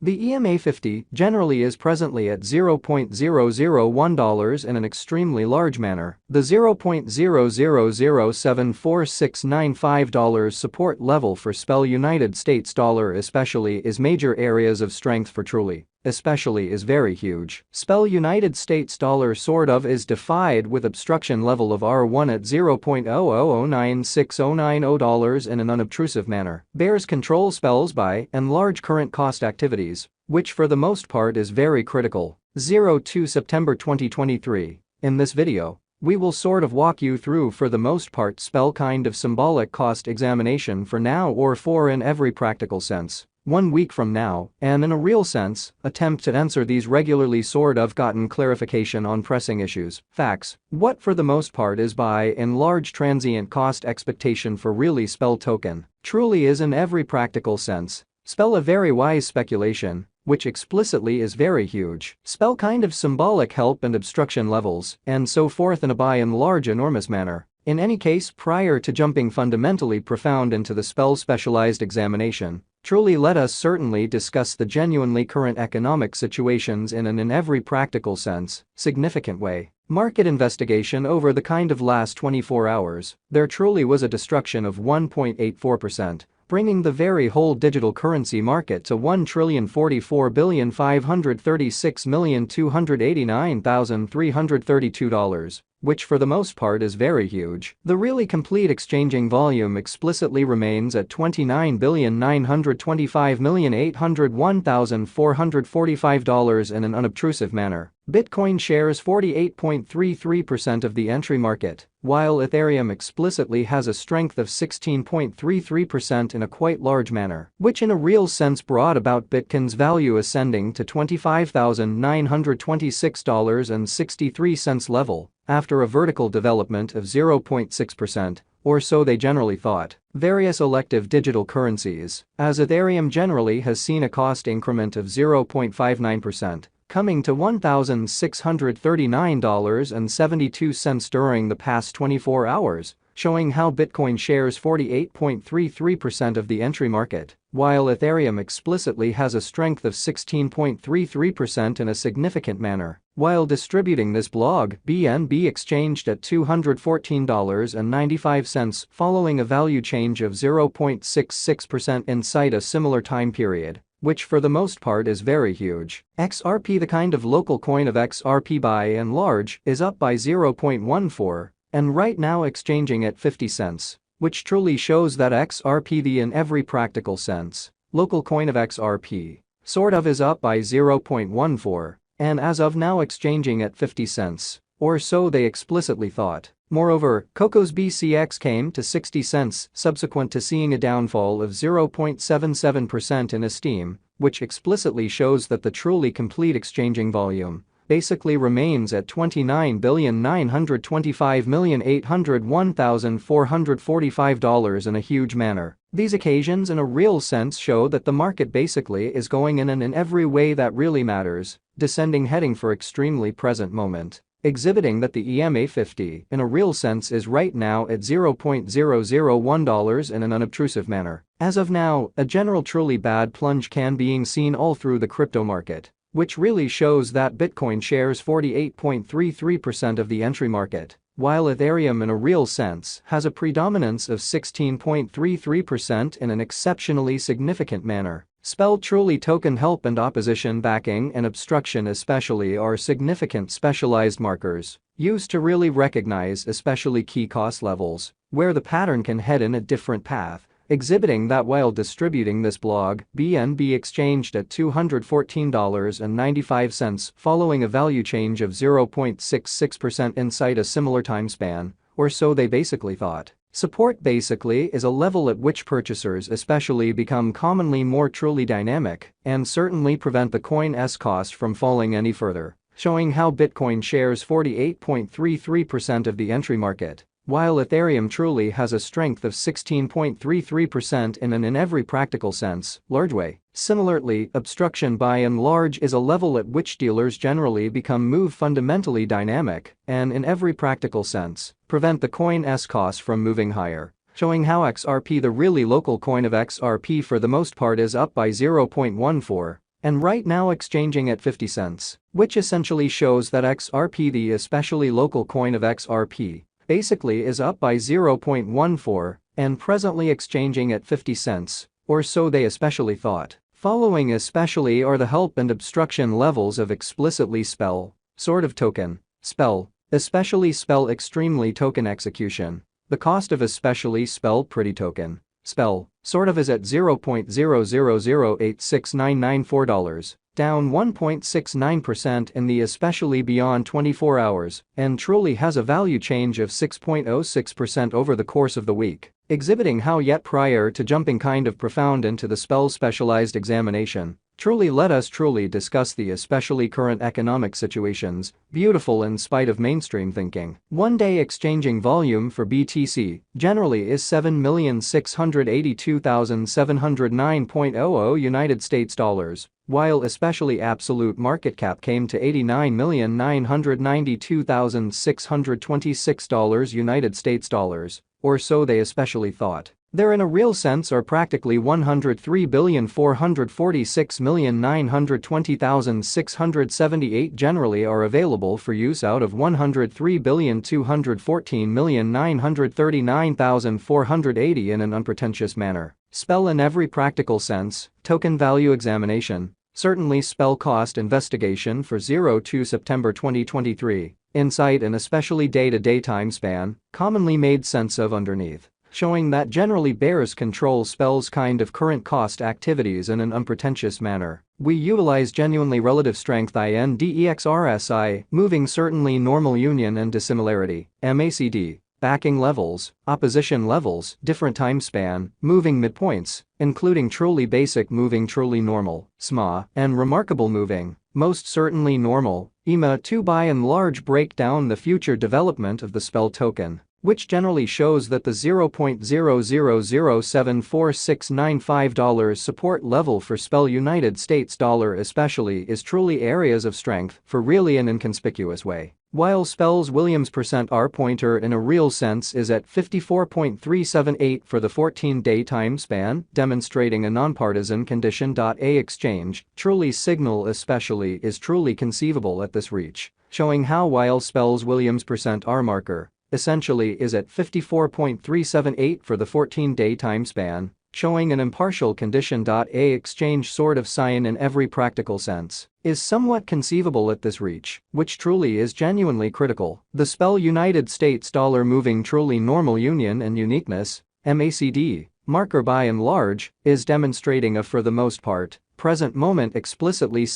The EMA 50 generally is presently at $0.001 in an extremely large manner. The $0.0007469 support level for SPEL United States dollar especially is major areas of strength for truly. Especially is very huge. SPEL United States dollar sort of is defied with obstruction level of R1 at $0.0009609 in an unobtrusive manner. Bears control SPEL's by and large current cost activities, which for the most part is very critical. 02 September 2023. In this video, we will sort of walk you through for the most part SPEL kind of symbolic cost examination for now or for in every practical sense. 1 week from now, and in a real sense, attempt to answer these regularly sort of gotten clarification on pressing issues, facts, what for the most part is by and large transient cost expectation for really SPEL token, truly is in every practical sense, SPEL a very wise speculation, which explicitly is very huge, SPEL kind of symbolic help and obstruction levels, and so forth in a by and large enormous manner. In any case, prior to jumping fundamentally profound into the SPEL specialized examination, truly let us certainly discuss the genuinely current economic situations in an in every practical sense, significant way. Market investigation over the kind of last 24 hours, there truly was a destruction of 1.84%, bringing the very whole digital currency market to $1,044,536,289,332, which for the most part is very huge. The really complete exchanging volume explicitly remains at $29,925,801,445 in an unobtrusive manner. Bitcoin shares 48.33% of the entry market, while Ethereum explicitly has a strength of 16.33% in a quite large manner, which in a real sense brought about Bitcoin's value ascending to $25,926.63 level, after a vertical development of 0.6%, or so they generally thought. Various elective digital currencies, as Ethereum generally has seen a cost increment of 0.59%, coming to $1,639.72 during the past 24 hours, showing how Bitcoin shares 48.33% of the entry market, while Ethereum explicitly has a strength of 16.33% in a significant manner. While distributing this blog, BNB exchanged at $214.95 following a value change of 0.66% inside a similar time period, which for the most part is very huge. XRP, the kind of local coin of XRP by and large, is up by 0.14, and right now exchanging at 50 cents, which truly shows that XRP, the in every practical sense, local coin of XRP, sort of is up by 0.14, and as of now exchanging at 50 cents, or so they explicitly thought. Moreover, Coco's BCX came to 60 cents subsequent to seeing a downfall of 0.77% in esteem, which explicitly shows that the truly complete exchanging volume basically remains at $29,925,801,445 in a huge manner. These occasions in a real sense show that the market basically is going in and in every way that really matters, descending heading for extremely present moment, exhibiting that the EMA 50 in a real sense is right now at $0.001 in an unobtrusive manner. As of now, a general truly bad plunge can being seen all through the crypto market, which really shows that Bitcoin shares 48.33% of the entry market, while Ethereum in a real sense has a predominance of 16.33% in an exceptionally significant manner. SPEL truly token help and opposition backing and obstruction especially are significant specialized markers used to really recognize especially key cost levels, where the pattern can head in a different path, exhibiting that while distributing this blog, BNB exchanged at $214.95 following a value change of 0.66% inside a similar time span, or so they basically thought. Support basically is a level at which purchasers especially become commonly more truly dynamic and certainly prevent the coin's cost from falling any further, showing how Bitcoin shares 48.33% of the entry market, while Ethereum truly has a strength of 16.33% in an in every practical sense, large way. Similarly, obstruction by and large is a level at which dealers generally become move fundamentally dynamic and in every practical sense, prevent the coin's cost from moving higher, showing how XRP, the really local coin of XRP for the most part, is up by 0.14, and right now exchanging at 50 cents, which essentially shows that XRP, the especially local coin of XRP, basically is up by 0.14 and presently exchanging at 50 cents, or so they especially thought. Following especially are the help and obstruction levels of explicitly spell, sort of token, spell, especially spell extremely token execution. The cost of especially spell pretty token, spell, sort of is at $0.000869994, down 1.69% in the especially beyond 24 hours, and truly has a value change of 6.06% over the course of the week, exhibiting how yet prior to jumping kind of profound into the spell specialized examination, truly let us truly discuss the especially current economic situations, beautiful in spite of mainstream thinking. One-day exchanging volume for BTC generally is 7,682,709.00 United States dollars, while especially absolute market cap came to $89,992,626 United States dollars, or so they especially thought. There in a real sense are practically 103,446,920,678 generally are available for use out of 103,214,939,480 in an unpretentious manner. Spell in every practical sense, token value examination, certainly spell cost investigation for 02 September 2023, insight and especially day-to-day time span, commonly made sense of underneath, showing that generally bears control spells kind of current cost activities in an unpretentious manner. We utilize genuinely relative strength INDEXRSI, moving certainly normal union and dissimilarity, MACD, backing levels, opposition levels, different time span, moving midpoints, including truly basic moving truly normal, SMA, and remarkable moving, most certainly normal, EMA to by and large break down the future development of the spell token, which generally shows that the $0.00074695 support level for spell United States dollar especially is truly areas of strength for really an inconspicuous way. While spell's Williams %R pointer in a real sense is at 54.378 for the 14-day time span, demonstrating a nonpartisan condition. A exchange, truly signal especially is truly conceivable at this reach, showing how while spell's Williams %R marker essentially is at 54.378 for the 14-day time span, showing an impartial condition. A exchange sort of sign in every practical sense, is somewhat conceivable at this reach, which truly is genuinely critical. The spell United States dollar moving truly normal union and uniqueness, MACD, marker by and large, is demonstrating a for the most part, present moment explicitly